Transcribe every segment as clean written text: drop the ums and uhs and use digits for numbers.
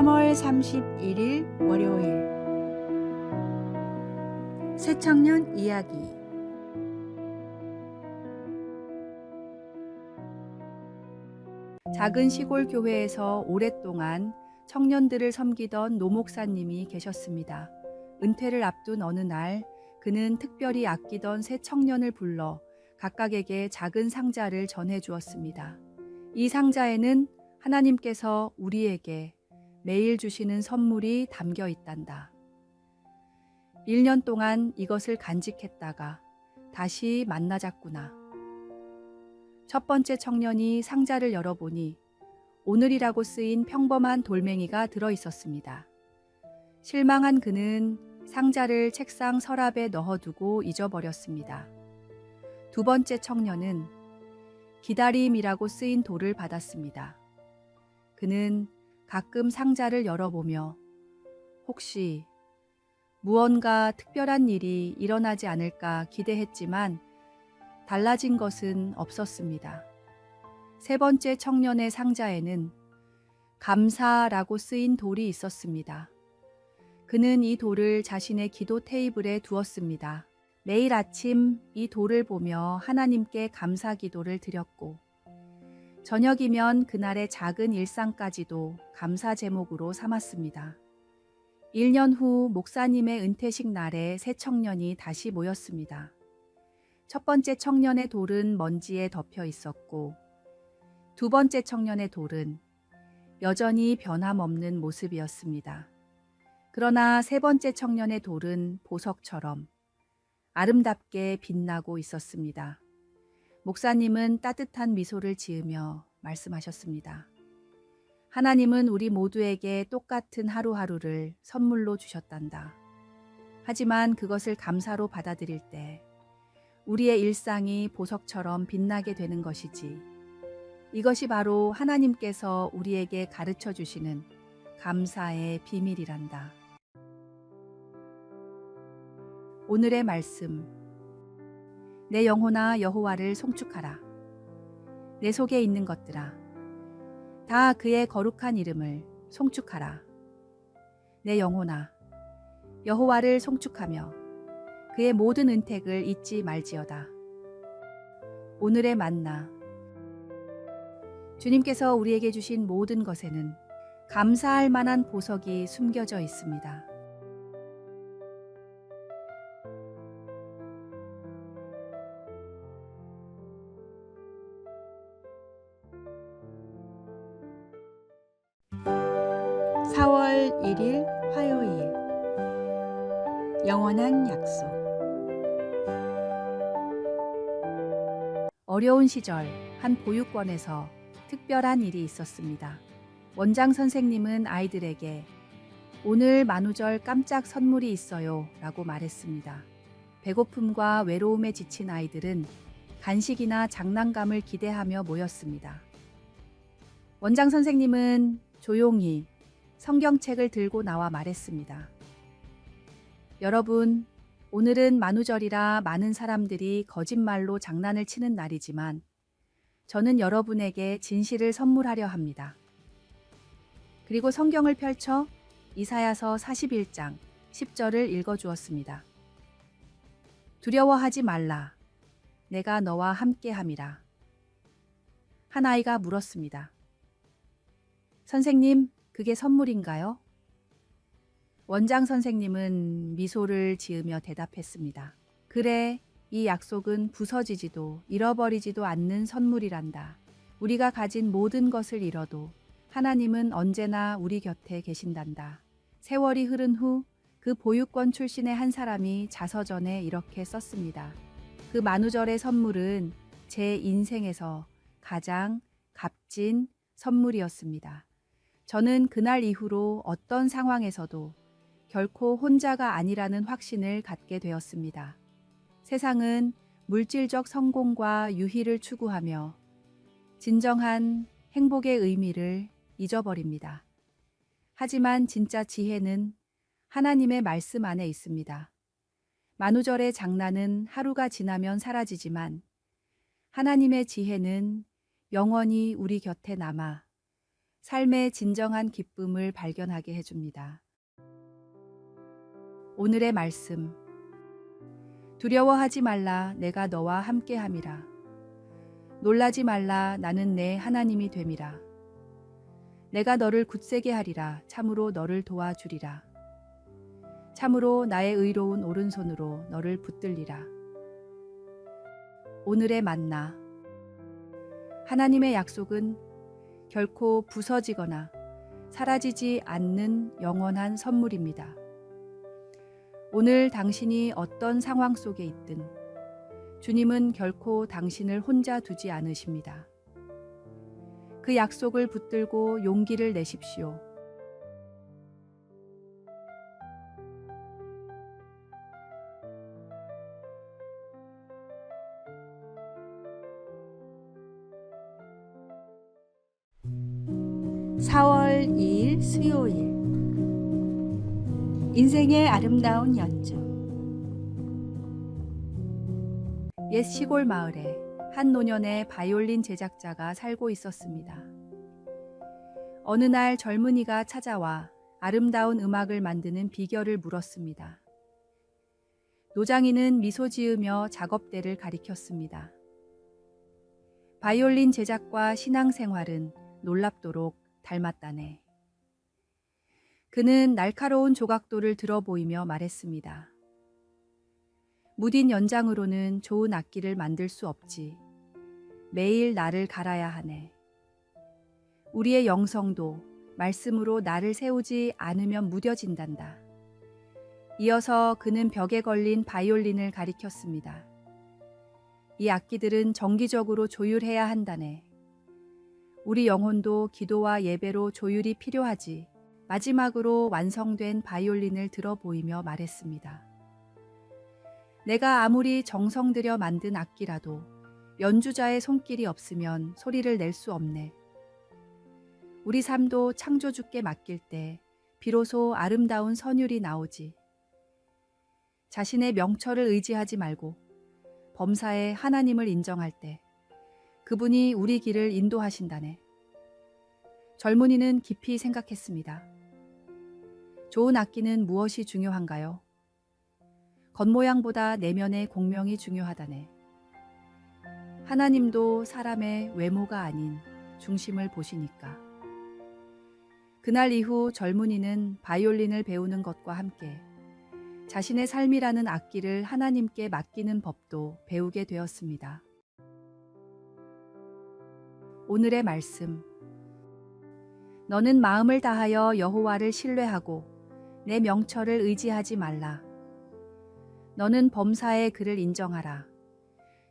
3월 31일 월요일 새청년 이야기. 작은 시골 교회에서 오랫동안 청년들을 섬기던 노 목사님이 계셨습니다. 은퇴를 앞둔 어느 날 그는 특별히 아끼던 세 청년을 불러 각각에게 작은 상자를 전해 주었습니다. 이 상자에는 하나님께서 우리에게 매일 주시는 선물이 담겨 있단다. 1년 동안 이것을 간직했다가 다시 만나자꾸나. 첫 번째 청년이 상자를 열어보니 오늘이라고 쓰인 평범한 돌멩이가 들어 있었습니다. 실망한 그는 상자를 책상 서랍에 넣어두고 잊어버렸습니다. 두 번째 청년은 기다림이라고 쓰인 돌을 받았습니다. 그는 가끔 상자를 열어보며 혹시 무언가 특별한 일이 일어나지 않을까 기대했지만 달라진 것은 없었습니다. 세 번째 청년의 상자에는 감사라고 쓰인 돌이 있었습니다. 그는 이 돌을 자신의 기도 테이블에 두었습니다. 매일 아침 이 돌을 보며 하나님께 감사 기도를 드렸고 저녁이면 그날의 작은 일상까지도 감사 제목으로 삼았습니다. 1년 후 목사님의 은퇴식 날에 새 청년이 다시 모였습니다. 첫 번째 청년의 돌은 먼지에 덮여 있었고 두 번째 청년의 돌은 여전히 변함없는 모습이었습니다. 그러나 세 번째 청년의 돌은 보석처럼 아름답게 빛나고 있었습니다. 목사님은 따뜻한 미소를 지으며 말씀하셨습니다. 하나님은 우리 모두에게 똑같은 하루하루를 선물로 주셨단다. 하지만 그것을 감사로 받아들일 때 우리의 일상이 보석처럼 빛나게 되는 것이지. 이것이 바로 하나님께서 우리에게 가르쳐 주시는 감사의 비밀이란다. 오늘의 말씀. 내 영혼아 여호와를 송축하라. 내 속에 있는 것들아 다 그의 거룩한 이름을 송축하라. 내 영혼아 여호와를 송축하며 그의 모든 은택을 잊지 말지어다. 오늘의 만나. 주님께서 우리에게 주신 모든 것에는 감사할 만한 보석이 숨겨져 있습니다. (4월 1일) 화요일. 영원한 약속. 어려운 시절 한 보육원에서 특별한 일이 있었습니다. 원장 선생님은 아이들에게 오늘 만우절 깜짝 선물이 있어요 라고 말했습니다. 배고픔과 외로움에 지친 아이들은 간식이나 장난감을 기대하며 모였습니다. 원장 선생님은 조용히 성경책을 들고 나와 말했습니다. 여러분, 오늘은 만우절이라 많은 사람들이 거짓말로 장난을 치는 날이지만 저는 여러분에게 진실을 선물하려 합니다. 그리고 성경을 펼쳐 이사야서 41장 10절을 읽어주었습니다. 두려워하지 말라. 내가 너와 함께함이라. 한 아이가 물었습니다. 선생님, 그게 선물인가요? 원장 선생님은 미소를 지으며 대답했습니다. 그래, 이 약속은 부서지지도 잃어버리지도 않는 선물이란다. 우리가 가진 모든 것을 잃어도 하나님은 언제나 우리 곁에 계신단다. 세월이 흐른 후 그 보육원 출신의 한 사람이 자서전에 이렇게 썼습니다. 그 만우절의 선물은 제 인생에서 가장 값진 선물이었습니다. 저는 그날 이후로 어떤 상황에서도 결코 혼자가 아니라는 확신을 갖게 되었습니다. 세상은 물질적 성공과 유희를 추구하며 진정한 행복의 의미를 잊어버립니다. 하지만 진짜 지혜는 하나님의 말씀 안에 있습니다. 만우절의 장난은 하루가 지나면 사라지지만 하나님의 지혜는 영원히 우리 곁에 남아 삶의 진정한 기쁨을 발견하게 해줍니다. 오늘의 말씀. 두려워하지 말라, 내가 너와 함께함이라. 놀라지 말라, 나는 내 하나님이 됨이라. 내가 너를 굳세게 하리라, 참으로 너를 도와주리라. 참으로 나의 의로운 오른손으로 너를 붙들리라. 오늘의 만나. 하나님의 약속은 결코 부서지거나 사라지지 않는 영원한 선물입니다. 오늘 당신이 어떤 상황 속에 있든 주님은 결코 당신을 혼자 두지 않으십니다. 그 약속을 붙들고 용기를 내십시오. (4월 2일) 수요일. 인생의 아름다운 연주. 옛 시골 마을에 한 노년의 바이올린 제작자가 살고 있었습니다. 어느 날 젊은이가 찾아와 아름다운 음악을 만드는 비결을 물었습니다. 노장이는 미소 지으며 작업대를 가리켰습니다. 바이올린 제작과 신앙생활은 놀랍도록 닮았다네. 그는 날카로운 조각도를 들어 보이며 말했습니다. 무딘 연장으로는 좋은 악기를 만들 수 없지. 매일 나를 갈아야 하네. 우리의 영성도 말씀으로 나를 세우지 않으면 무뎌진단다. 이어서 그는 벽에 걸린 바이올린을 가리켰습니다. 이 악기들은 정기적으로 조율해야 한다네. 우리 영혼도 기도와 예배로 조율이 필요하지. 마지막으로 완성된 바이올린을 들어 보이며 말했습니다. 내가 아무리 정성 들여 만든 악기라도 연주자의 손길이 없으면 소리를 낼 수 없네. 우리 삶도 창조주께 맡길 때 비로소 아름다운 선율이 나오지. 자신의 명철을 의지하지 말고 범사에 하나님을 인정할 때 그분이 우리 길을 인도하신다네. 젊은이는 깊이 생각했습니다. 좋은 악기는 무엇이 중요한가요? 겉모양보다 내면의 공명이 중요하다네. 하나님도 사람의 외모가 아닌 중심을 보시니까. 그날 이후 젊은이는 바이올린을 배우는 것과 함께 자신의 삶이라는 악기를 하나님께 맡기는 법도 배우게 되었습니다. 오늘의 말씀. 너는 마음을 다하여 여호와를 신뢰하고 내 명철을 의지하지 말라. 너는 범사의 그를 인정하라.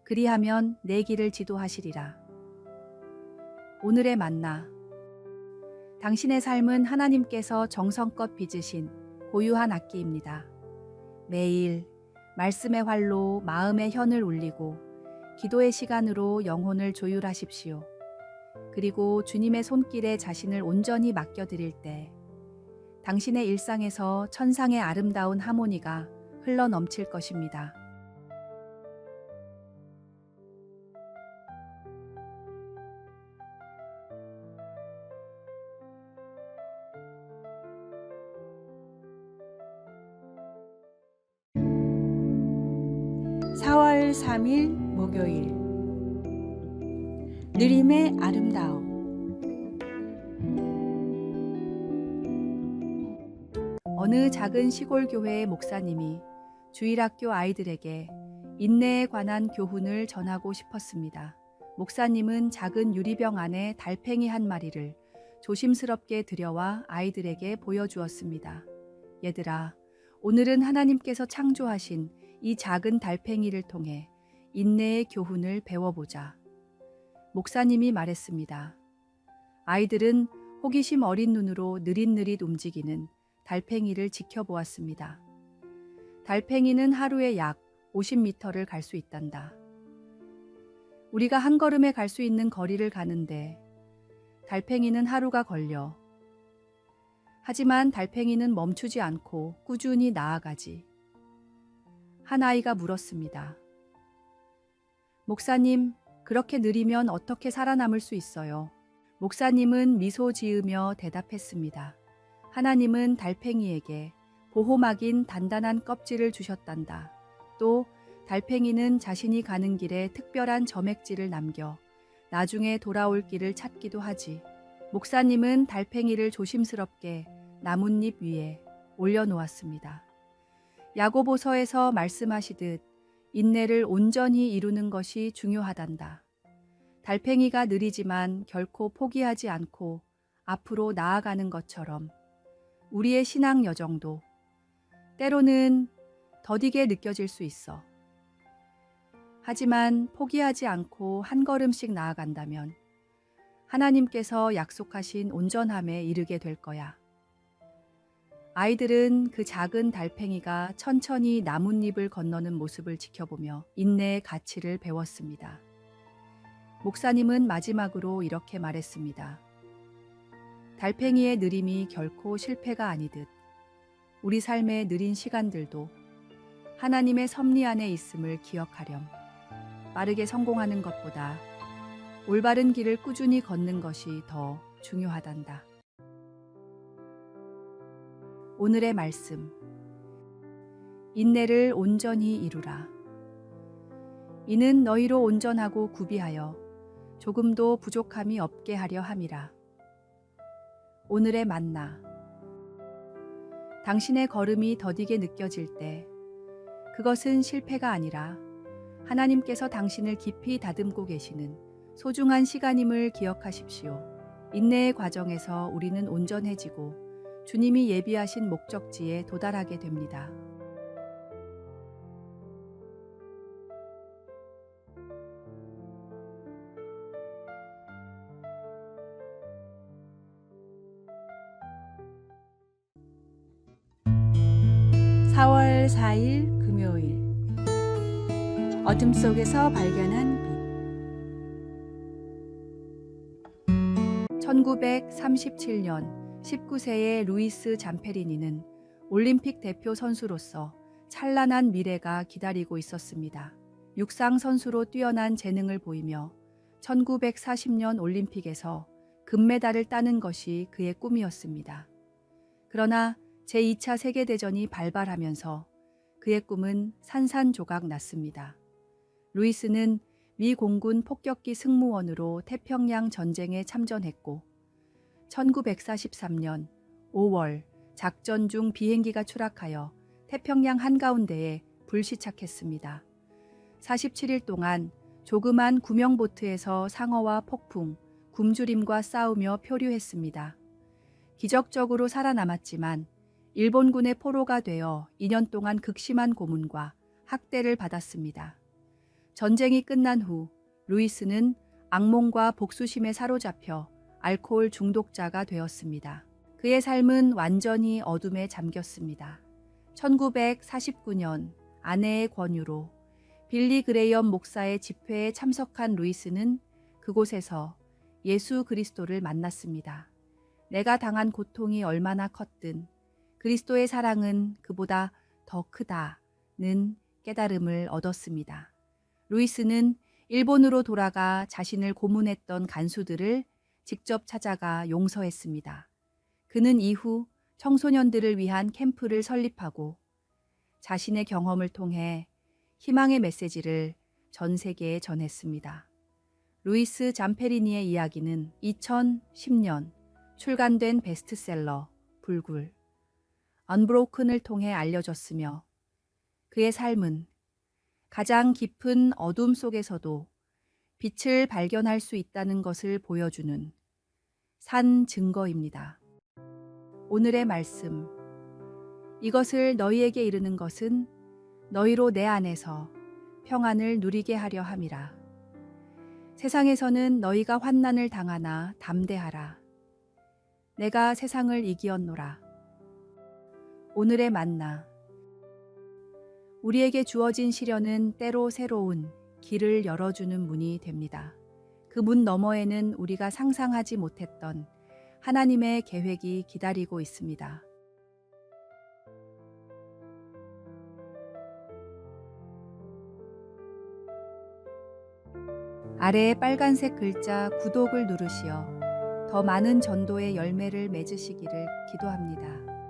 그리하면 내 길을 지도하시리라. 오늘의 만나. 당신의 삶은 하나님께서 정성껏 빚으신 고유한 악기입니다. 매일 말씀의 활로 마음의 현을 울리고 기도의 시간으로 영혼을 조율하십시오. 그리고 주님의 손길에 자신을 온전히 맡겨드릴 때 당신의 일상에서 천상의 아름다운 하모니가 흘러넘칠 것입니다. (4월 3일) 목요일. 느림의 아름다움. 어느 작은 시골 교회의 목사님이 주일학교 아이들에게 인내에 관한 교훈을 전하고 싶었습니다. 목사님은 작은 유리병 안에 달팽이 한 마리를 조심스럽게 들여와 아이들에게 보여주었습니다. 얘들아, 오늘은 하나님께서 창조하신 이 작은 달팽이를 통해 인내의 교훈을 배워보자. 목사님이 말했습니다. 아이들은 호기심 어린 눈으로 느릿느릿 움직이는 달팽이를 지켜보았습니다. 달팽이는 하루에 약 50m를 갈 수 있단다. 우리가 한 걸음에 갈 수 있는 거리를 가는데 달팽이는 하루가 걸려. 하지만 달팽이는 멈추지 않고 꾸준히 나아가지. 한 아이가 물었습니다. 목사님, 그렇게 느리면 어떻게 살아남을 수 있어요? 목사님은 미소 지으며 대답했습니다. 하나님은 달팽이에게 보호막인 단단한 껍질을 주셨단다. 또 달팽이는 자신이 가는 길에 특별한 점액질을 남겨 나중에 돌아올 길을 찾기도 하지. 목사님은 달팽이를 조심스럽게 나뭇잎 위에 올려놓았습니다. 야고보서에서 말씀하시듯 인내를 온전히 이루는 것이 중요하단다. 달팽이가 느리지만 결코 포기하지 않고 앞으로 나아가는 것처럼 우리의 신앙 여정도 때로는 더디게 느껴질 수 있어. 하지만 포기하지 않고 한 걸음씩 나아간다면 하나님께서 약속하신 온전함에 이르게 될 거야. 아이들은 그 작은 달팽이가 천천히 나뭇잎을 건너는 모습을 지켜보며 인내의 가치를 배웠습니다. 목사님은 마지막으로 이렇게 말했습니다. 달팽이의 느림이 결코 실패가 아니듯 우리 삶의 느린 시간들도 하나님의 섭리 안에 있음을 기억하렴. 빠르게 성공하는 것보다 올바른 길을 꾸준히 걷는 것이 더 중요하단다. 오늘의 말씀. 인내를 온전히 이루라. 이는 너희로 온전하고 구비하여 조금도 부족함이 없게 하려 함이라. 오늘의 만나. 당신의 걸음이 더디게 느껴질 때 그것은 실패가 아니라 하나님께서 당신을 깊이 다듬고 계시는 소중한 시간임을 기억하십시오. 인내의 과정에서 우리는 온전해지고 주님이 예비하신 목적지에 도달하게 됩니다. (4월 4일) 금요일. 어둠 속에서 발견한 빛. 1937년 19세의 루이스 잠페리니는 올림픽 대표 선수로서 찬란한 미래가 기다리고 있었습니다. 육상 선수로 뛰어난 재능을 보이며 1940년 올림픽에서 금메달을 따는 것이 그의 꿈이었습니다. 그러나 제2차 세계대전이 발발하면서 그의 꿈은 산산조각 났습니다. 루이스는 미 공군 폭격기 승무원으로 태평양 전쟁에 참전했고 1943년 5월 작전 중 비행기가 추락하여 태평양 한가운데에 불시착했습니다. 47일 동안 조그만 구명보트에서 상어와 폭풍, 굶주림과 싸우며 표류했습니다. 기적적으로 살아남았지만 일본군의 포로가 되어 2년 동안 극심한 고문과 학대를 받았습니다. 전쟁이 끝난 후 루이스는 악몽과 복수심에 사로잡혀 알코올 중독자가 되었습니다. 그의 삶은 완전히 어둠에 잠겼습니다. 1949년 아내의 권유로 빌리 그레이엄 목사의 집회에 참석한 루이스는 그곳에서 예수 그리스도를 만났습니다. 내가 당한 고통이 얼마나 컸든 그리스도의 사랑은 그보다 더 크다는 깨달음을 얻었습니다. 루이스는 일본으로 돌아가 자신을 고문했던 간수들을 직접 찾아가 용서했습니다. 그는 이후 청소년들을 위한 캠프를 설립하고 자신의 경험을 통해 희망의 메시지를 전 세계에 전했습니다. 루이스 잠페리니의 이야기는 2010년 출간된 베스트셀러 불굴 언브로큰을 통해 알려졌으며 그의 삶은 가장 깊은 어둠 속에서도 빛을 발견할 수 있다는 것을 보여주는 산 증거입니다. 오늘의 말씀. 이것을 너희에게 이르는 것은 너희로 내 안에서 평안을 누리게 하려 함이라. 세상에서는 너희가 환난을 당하나 담대하라. 내가 세상을 이기었노라. 오늘의 만나. 우리에게 주어진 시련은 때로 새로운 길을 열어주는 문이 됩니다. 그 문 너머에는 우리가 상상하지 못했던 하나님의 계획이 기다리고 있습니다. 아래의 빨간색 글자 구독을 누르시어 더 많은 전도의 열매를 맺으시기를 기도합니다.